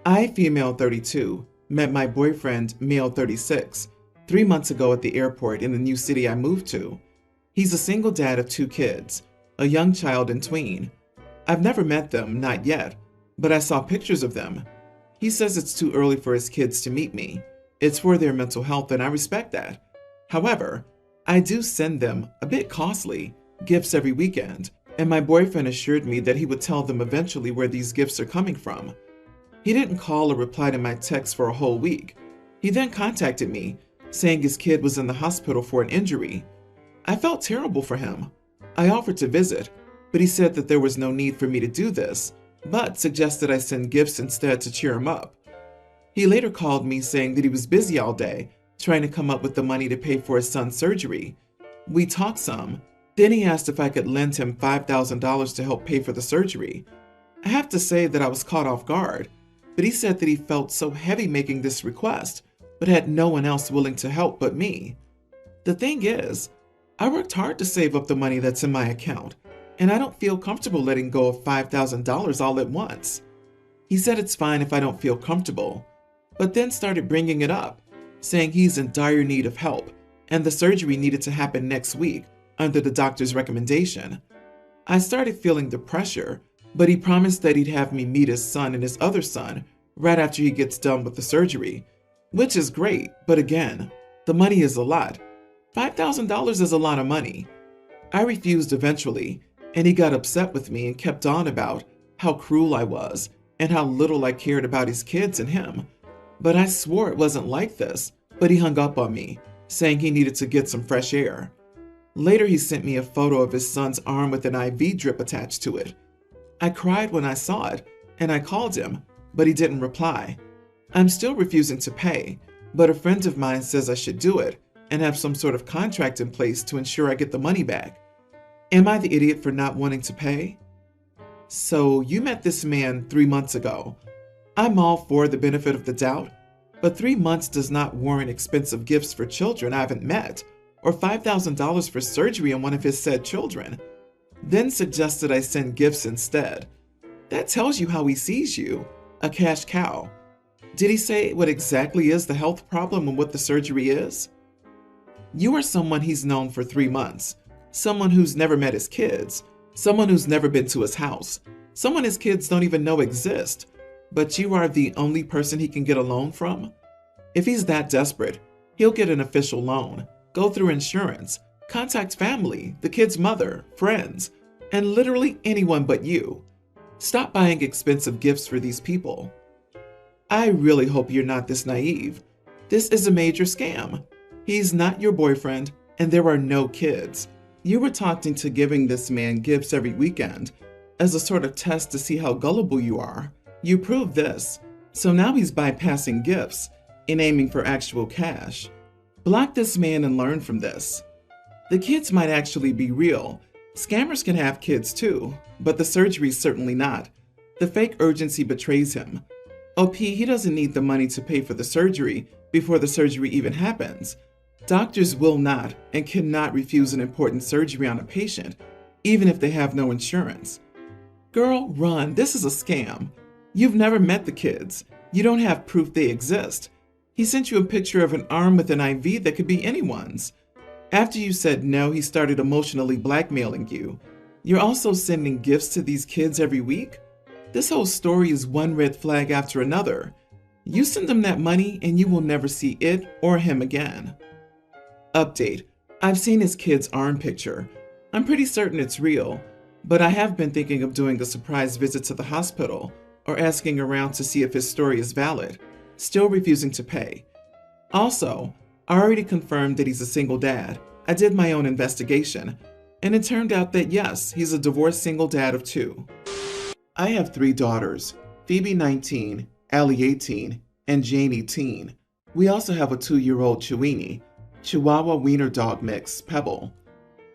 I, female 32, met my boyfriend, male 36, 3 months ago at the airport in the new city I moved to. He's a single dad of 2 kids, a young child and tween. I've never met them, not yet, but I saw pictures of them. He says it's too early for his kids to meet me. It's for their mental health, and I respect that. However, I do send them, a bit costly, gifts every weekend, and my boyfriend assured me that he would tell them eventually where these gifts are coming from. He didn't call or reply to my text for a whole week. He then contacted me, saying his kid was in the hospital for an injury. I felt terrible for him. I offered to visit, but he said that there was no need for me to do this, but suggested I send gifts instead to cheer him up. He later called me saying that he was busy all day, trying to come up with the money to pay for his son's surgery. We talked some. Then he asked if I could lend him $5,000 to help pay for the surgery. I have to say that I was caught off guard, but he said that he felt so heavy making this request, but had no one else willing to help but me. The thing is, I worked hard to save up the money that's in my account, and I don't feel comfortable letting go of $5,000 all at once. He said it's fine if I don't feel comfortable, but then started bringing it up, saying he's in dire need of help, and the surgery needed to happen next week under the doctor's recommendation. I started feeling the pressure, but he promised that he'd have me meet his son and his other son right after he gets done with the surgery, which is great, but again, the money is a lot. $5,000 is a lot of money. I refused eventually, and he got upset with me and kept on about how cruel I was and how little I cared about his kids and him. But I swore it wasn't like this, but he hung up on me, saying he needed to get some fresh air. Later, he sent me a photo of his son's arm with an IV drip attached to it. I cried when I saw it, and I called him, but he didn't reply. I'm still refusing to pay, but a friend of mine says I should do it and have some sort of contract in place to ensure I get the money back. Am I the idiot for not wanting to pay? So you met this man 3 months ago. I'm all for the benefit of the doubt, but 3 months does not warrant expensive gifts for children I haven't met, or $5,000 for surgery on one of his said children. Then suggested I send gifts instead. That tells you how he sees you, a cash cow. Did he say what exactly is the health problem and what the surgery is? You are someone he's known for 3 months, someone who's never met his kids, someone who's never been to his house, someone his kids don't even know exist, but you are the only person he can get a loan from? If he's that desperate, he'll get an official loan, go through insurance, contact family, the kid's mother, friends, and literally anyone but you. Stop buying expensive gifts for these people. I really hope you're not this naive. This is a major scam. He's not your boyfriend, and there are no kids. You were talked into giving this man gifts every weekend as a sort of test to see how gullible you are. You proved this, so now he's bypassing gifts and aiming for actual cash. Block this man and learn from this. The kids might actually be real. Scammers can have kids too, but the surgery's certainly not. The fake urgency betrays him. OP, he doesn't need the money to pay for the surgery before the surgery even happens. Doctors will not and cannot refuse an important surgery on a patient, even if they have no insurance. Girl, run. This is a scam. You've never met the kids. You don't have proof they exist. He sent you a picture of an arm with an IV that could be anyone's. After you said no, he started emotionally blackmailing you. You're also sending gifts to these kids every week? This whole story is one red flag after another. You send them that money and you will never see it or him again. Update. I've seen his kid's arm picture. I'm pretty certain it's real, but I have been thinking of doing a surprise visit to the hospital or asking around to see if his story is valid. Still refusing to pay. Also, I already confirmed that he's a single dad. I did my own investigation, and it turned out that yes, he's a divorced single dad of 2. I have 3 daughters, Phoebe 19, Allie 18, and Janie teen. We also have a 2-year-old Chiweenie, Chihuahua wiener dog mix, Pebble.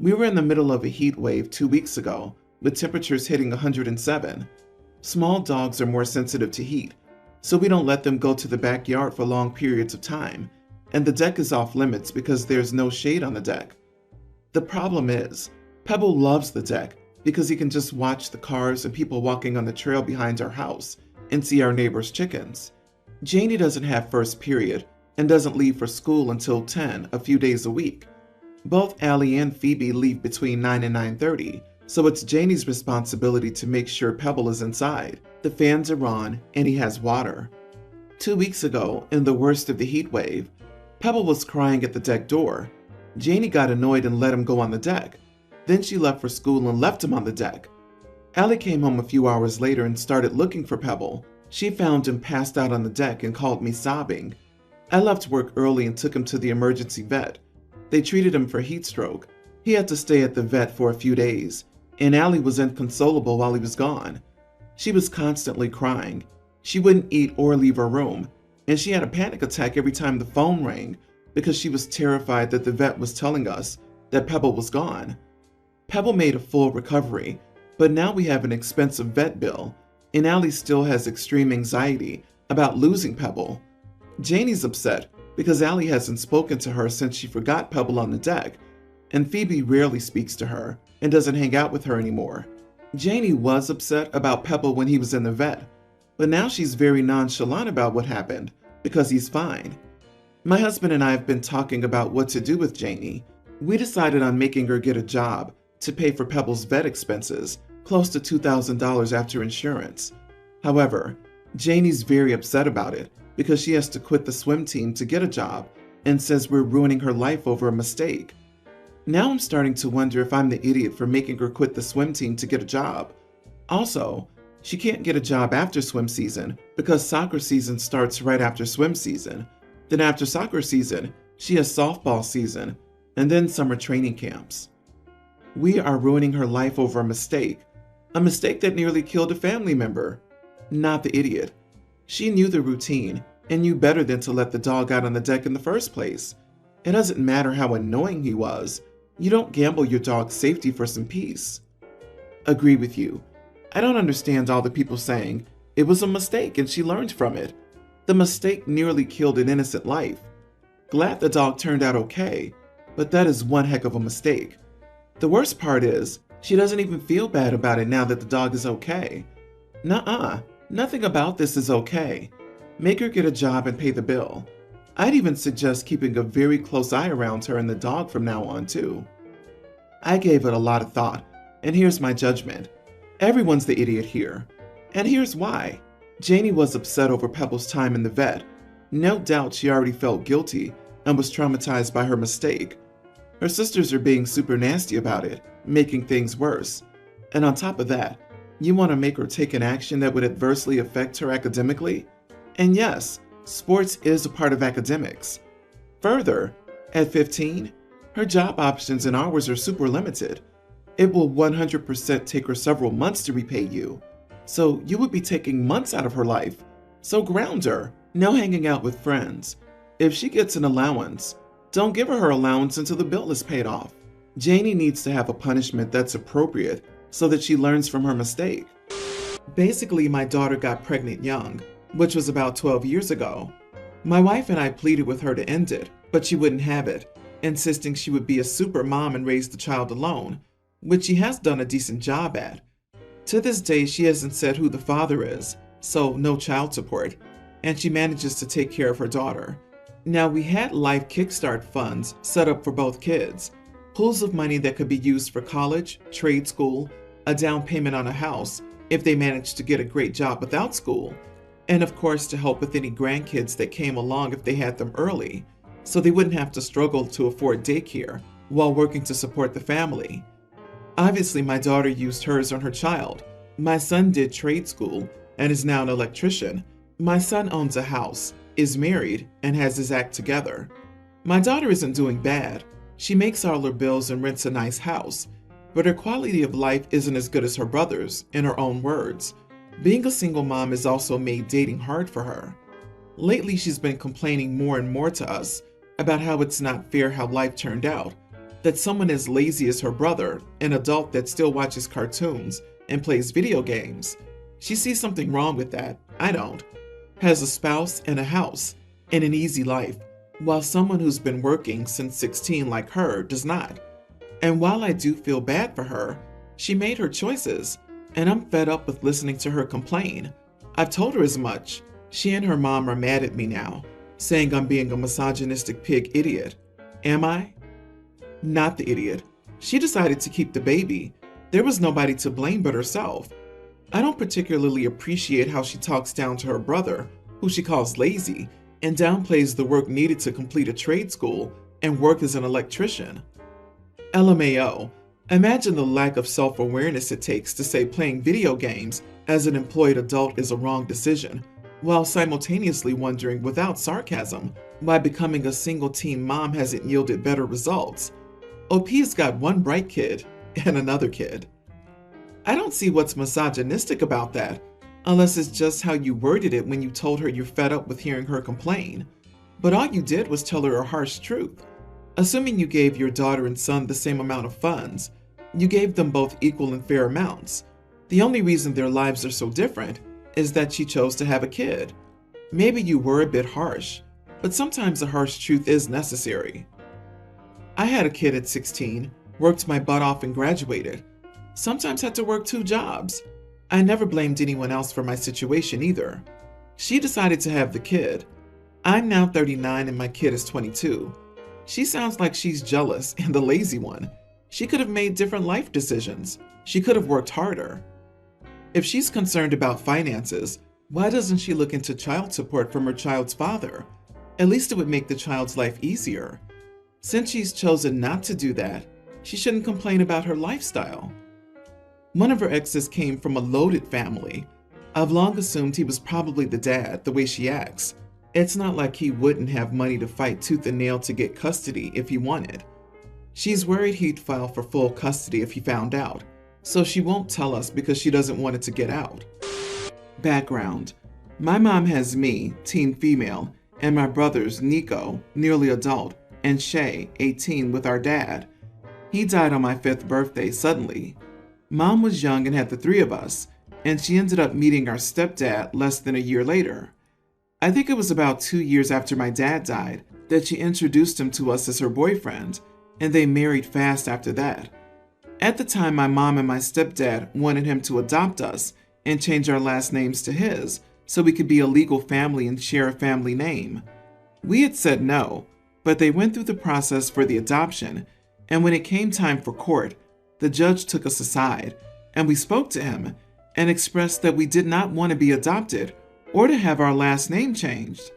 We were in the middle of a heat wave 2 weeks ago, with temperatures hitting 107. Small dogs are more sensitive to heat, so we don't let them go to the backyard for long periods of time, and the deck is off limits because there's no shade on the deck. The problem is, Pebble loves the deck because he can just watch the cars and people walking on the trail behind our house, and see our neighbor's chickens. Janie doesn't have first period and doesn't leave for school until 10 a few days a week. Both Allie and Phoebe leave between 9 and 9:30, so it's Janie's responsibility to make sure Pebble is inside, the fans are on, and he has water. 2 weeks ago, in the worst of the heat wave, Pebble was crying at the deck door. Janie got annoyed and let him go on the deck. Then she left for school and left him on the deck. Allie came home a few hours later and started looking for Pebble. She found him passed out on the deck and called me sobbing. I left work early and took him to the emergency vet. They treated him for heat stroke. He had to stay at the vet for a few days, and Allie was inconsolable while he was gone. She was constantly crying. She wouldn't eat or leave her room, and she had a panic attack every time the phone rang because she was terrified that the vet was telling us that Pebble was gone. Pebble made a full recovery, but now we have an expensive vet bill, and Allie still has extreme anxiety about losing Pebble. Janie's upset because Allie hasn't spoken to her since she forgot Pebble on the deck, and Phoebe rarely speaks to her and doesn't hang out with her anymore. Janie was upset about Pebble when he was in the vet, but now she's very nonchalant about what happened because he's fine. My husband and I have been talking about what to do with Janie. We decided on making her get a job to pay for Pebble's vet expenses, close to $2,000 after insurance. However, Janie's very upset about it because she has to quit the swim team to get a job and says we're ruining her life over a mistake. Now I'm starting to wonder if I'm the idiot for making her quit the swim team to get a job. Also, she can't get a job after swim season because soccer season starts right after swim season. Then after soccer season, she has softball season, and then summer training camps. We are ruining her life over a mistake that nearly killed a family member. Not the idiot. She knew the routine and knew better than to let the dog out on the deck in the first place. It doesn't matter how annoying he was. You don't gamble your dog's safety for some peace. Agree with you. I don't understand all the people saying it was a mistake and she learned from it. The mistake nearly killed an innocent life. Glad the dog turned out okay, but that is one heck of a mistake. The worst part is, she doesn't even feel bad about it now that the dog is okay. Nuh-uh, nothing about this is okay. Make her get a job and pay the bill. I'd even suggest keeping a very close eye around her and the dog from now on too. I gave it a lot of thought, and here's my judgment. Everyone's the idiot here. And here's why. Janie was upset over Pebble's time in the vet. No doubt she already felt guilty and was traumatized by her mistake. Her sisters are being super nasty about it, making things worse. And on top of that, you want to make her take an action that would adversely affect her academically? And yes, sports is a part of academics. Further, at 15, her job options and hours are super limited. It will 100% take her several months to repay you. So you would be taking months out of her life. So ground her. No hanging out with friends. If she gets an allowance, don't give her her allowance until the bill is paid off. Janie needs to have a punishment that's appropriate so that she learns from her mistake. Basically, my daughter got pregnant young, which was about 12 years ago. My wife and I pleaded with her to end it, but she wouldn't have it, insisting she would be a super mom and raise the child alone, which she has done a decent job at. To this day, she hasn't said who the father is, so no child support, and she manages to take care of her daughter. Now, we had Life Kickstart funds set up for both kids, pools of money that could be used for college, trade school, a down payment on a house if they managed to get a great job without school, and of course to help with any grandkids that came along if they had them early, so they wouldn't have to struggle to afford daycare while working to support the family. Obviously, my daughter used hers on her child. My son did trade school and is now an electrician. My son owns a house, is married, and has his act together. My daughter isn't doing bad. She makes all her bills and rents a nice house, but her quality of life isn't as good as her brother's, in her own words. Being a single mom has also made dating hard for her. Lately, she's been complaining more and more to us about how it's not fair how life turned out, that someone as lazy as her brother, an adult that still watches cartoons and plays video games. She sees something wrong with that. I don't. Has a spouse and a house and an easy life, while someone who's been working since 16 like her does not. And while I do feel bad for her, she made her choices, and I'm fed up with listening to her complain. I've told her as much. She and her mom are mad at me now, saying I'm being a misogynistic pig idiot. Am I? Not the idiot. She decided to keep the baby. There was nobody to blame but herself. I don't particularly appreciate how she talks down to her brother, who she calls lazy, and downplays the work needed to complete a trade school and work as an electrician. LMAO. Imagine the lack of self-awareness it takes to say playing video games as an employed adult is a wrong decision, while simultaneously wondering without sarcasm why becoming a single-teen mom hasn't yielded better results. OP's got one bright kid and another kid. I don't see what's misogynistic about that, unless it's just how you worded it when you told her you're fed up with hearing her complain. But all you did was tell her a harsh truth. Assuming you gave your daughter and son the same amount of funds, you gave them both equal and fair amounts. The only reason their lives are so different is that she chose to have a kid. Maybe you were a bit harsh, but sometimes a harsh truth is necessary. I had a kid at 16, worked my butt off and graduated. Sometimes had to work 2 jobs. I never blamed anyone else for my situation either. She decided to have the kid. I'm now 39 and my kid is 22. She sounds like she's jealous and the lazy one. She could have made different life decisions. She could have worked harder. If she's concerned about finances, why doesn't she look into child support from her child's father? At least it would make the child's life easier. Since she's chosen not to do that, she shouldn't complain about her lifestyle. One of her exes came from a loaded family. I've long assumed he was probably the dad, the way she acts. It's not like he wouldn't have money to fight tooth and nail to get custody if he wanted. She's worried he'd file for full custody if he found out, so she won't tell us because she doesn't want it to get out. Background. My mom has me, teen female, and my brothers Nico, nearly adult, and Shay, 18, with our dad. He died on my 5th birthday suddenly. Mom was young and had the 3 of us, and she ended up meeting our stepdad less than a year later. I think it was about 2 years after my dad died that she introduced him to us as her boyfriend, and they married fast after that. At the time, my mom and my stepdad wanted him to adopt us and change our last names to his so we could be a legal family and share a family name. We had said no, but they went through the process for the adoption, and when it came time for court, the judge took us aside, and we spoke to him and expressed that we did not want to be adopted or to have our last name changed.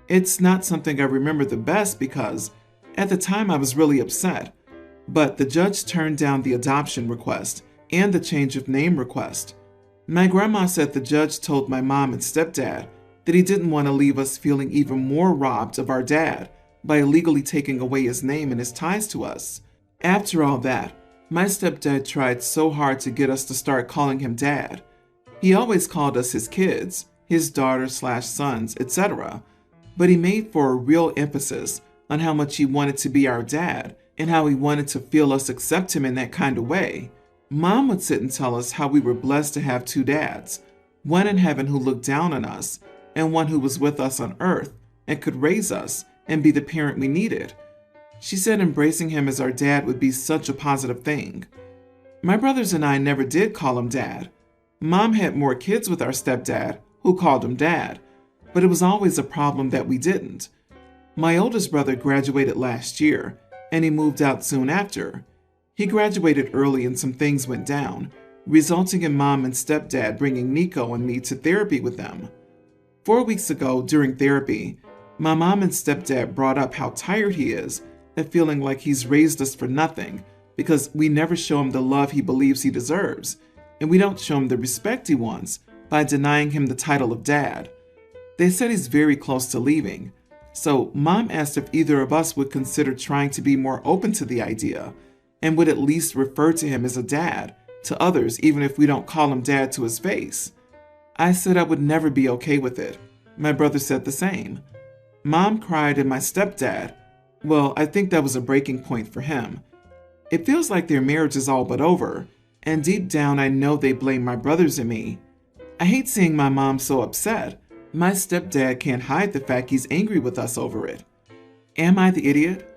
It's not something I remember the best because at the time I was really upset, but the judge turned down the adoption request and the change of name request. My grandma said the judge told my mom and stepdad that he didn't want to leave us feeling even more robbed of our dad by illegally taking away his name and his ties to us. After all that, my stepdad tried so hard to get us to start calling him Dad. He always called us his kids, his daughters/sons, etc. But he made for a real emphasis on how much he wanted to be our dad and how he wanted to feel us accept him in that kind of way. Mom would sit and tell us how we were blessed to have 2 dads, one in heaven who looked down on us and one who was with us on earth and could raise us and be the parent we needed. She said embracing him as our dad would be such a positive thing. My brothers and I never did call him Dad. Mom had more kids with our stepdad, who called him Dad, but it was always a problem that we didn't. My oldest brother graduated last year, and he moved out soon after. He graduated early and some things went down, resulting in Mom and stepdad bringing Nico and me to therapy with them. 4 weeks ago, during therapy, my mom and stepdad brought up how tired he is at feeling like he's raised us for nothing because we never show him the love he believes he deserves, and we don't show him the respect he wants by denying him the title of dad. They said he's very close to leaving, so Mom asked if either of us would consider trying to be more open to the idea and would at least refer to him as a dad to others even if we don't call him Dad to his face. I said I would never be okay with it. My brother said the same. Mom cried and my stepdad, well, I think that was a breaking point for him. It feels like their marriage is all but over, and deep down I know they blame my brothers and me. I hate seeing my mom so upset. My stepdad can't hide the fact he's angry with us over it. Am I the idiot?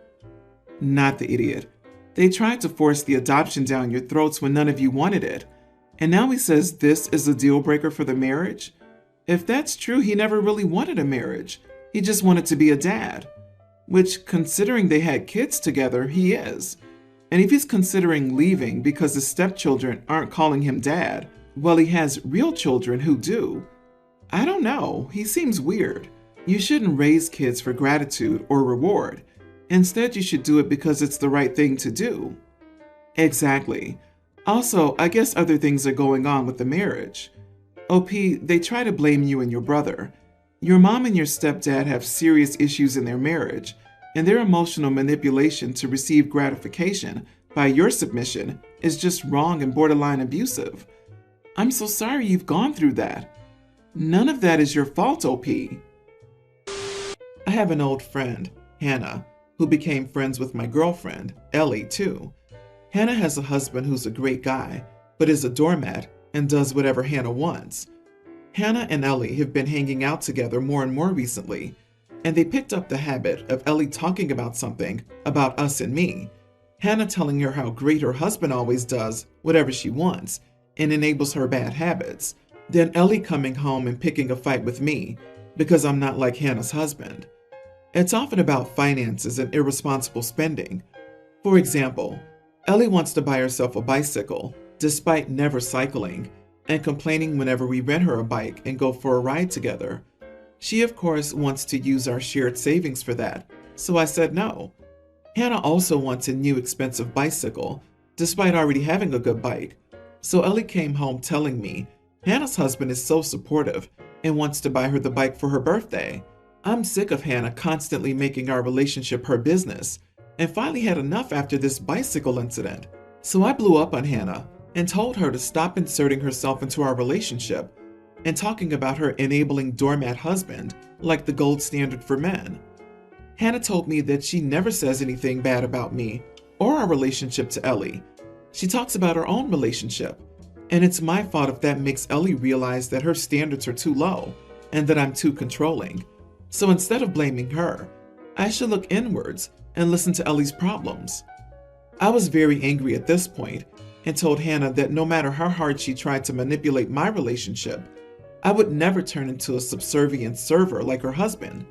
Not the idiot. They tried to force the adoption down your throats when none of you wanted it, and now he says this is a deal breaker for the marriage? If that's true, he never really wanted a marriage. He just wanted to be a dad. Which, considering they had kids together, he is. And if he's considering leaving because his stepchildren aren't calling him dad, well, he has real children who do. I don't know, he seems weird. You shouldn't raise kids for gratitude or reward. Instead, you should do it because it's the right thing to do. Exactly. Also, I guess other things are going on with the marriage. OP, they try to blame you and your brother. Your mom and your stepdad have serious issues in their marriage, and their emotional manipulation to receive gratification by your submission is just wrong and borderline abusive. I'm so sorry you've gone through that. None of that is your fault, OP. I have an old friend, Hannah, who became friends with my girlfriend, Ellie, too. Hannah has a husband who's a great guy, but is a doormat and does whatever Hannah wants. Hannah and Ellie have been hanging out together more and more recently, and they picked up the habit of Ellie talking about something about us and me. Hannah telling her how great her husband always does whatever she wants and enables her bad habits. Then Ellie coming home and picking a fight with me because I'm not like Hannah's husband. It's often about finances and irresponsible spending. For example, Ellie wants to buy herself a bicycle despite never cycling, and complaining whenever we rent her a bike and go for a ride together. She, of course, wants to use our shared savings for that, so I said no. Hannah also wants a new expensive bicycle, despite already having a good bike. So Ellie came home telling me Hannah's husband is so supportive and wants to buy her the bike for her birthday. I'm sick of Hannah constantly making our relationship her business, and finally had enough after this bicycle incident. So I blew up on Hannah and told her to stop inserting herself into our relationship and talking about her enabling doormat husband like the gold standard for men. Hannah told me that she never says anything bad about me or our relationship to Ellie. She talks about her own relationship, and it's my fault if that makes Ellie realize that her standards are too low and that I'm too controlling. So instead of blaming her, I should look inwards and listen to Ellie's problems. I was very angry at this point and told Hannah that no matter how hard she tried to manipulate my relationship, I would never turn into a subservient server like her husband,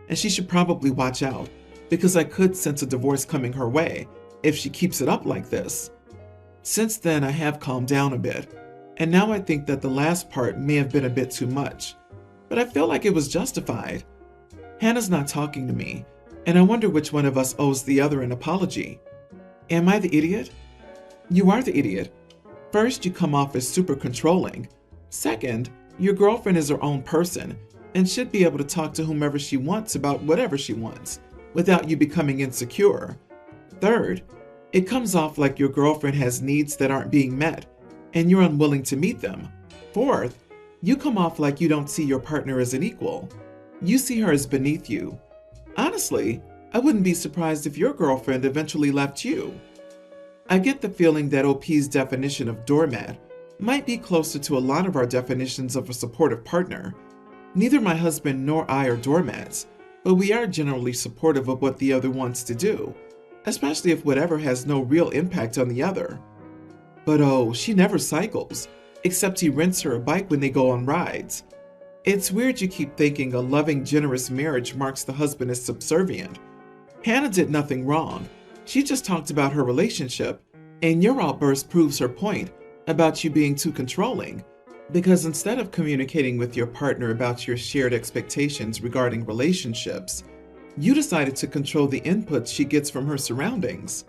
and she should probably watch out because I could sense a divorce coming her way if she keeps it up like this. Since then, I have calmed down a bit, and now I think that the last part may have been a bit too much, but I feel like it was justified. Hannah's not talking to me, and I wonder which one of us owes the other an apology. Am I the idiot? You are the idiot. First, you come off as super controlling. Second, your girlfriend is her own person and should be able to talk to whomever she wants about whatever she wants without you becoming insecure. Third, it comes off like your girlfriend has needs that aren't being met and you're unwilling to meet them. Fourth, you come off like you don't see your partner as an equal. You see her as beneath you. Honestly, I wouldn't be surprised if your girlfriend eventually left you. I get the feeling that OP's definition of doormat might be closer to a lot of our definitions of a supportive partner. Neither my husband nor I are doormats, but we are generally supportive of what the other wants to do, especially if whatever has no real impact on the other. But oh, she never cycles, except he rents her a bike when they go on rides. It's weird you keep thinking a loving, generous marriage marks the husband as subservient. Hannah did nothing wrong. She just talked about her relationship, and your outburst proves her point about you being too controlling. Because instead of communicating with your partner about your shared expectations regarding relationships, you decided to control the inputs she gets from her surroundings.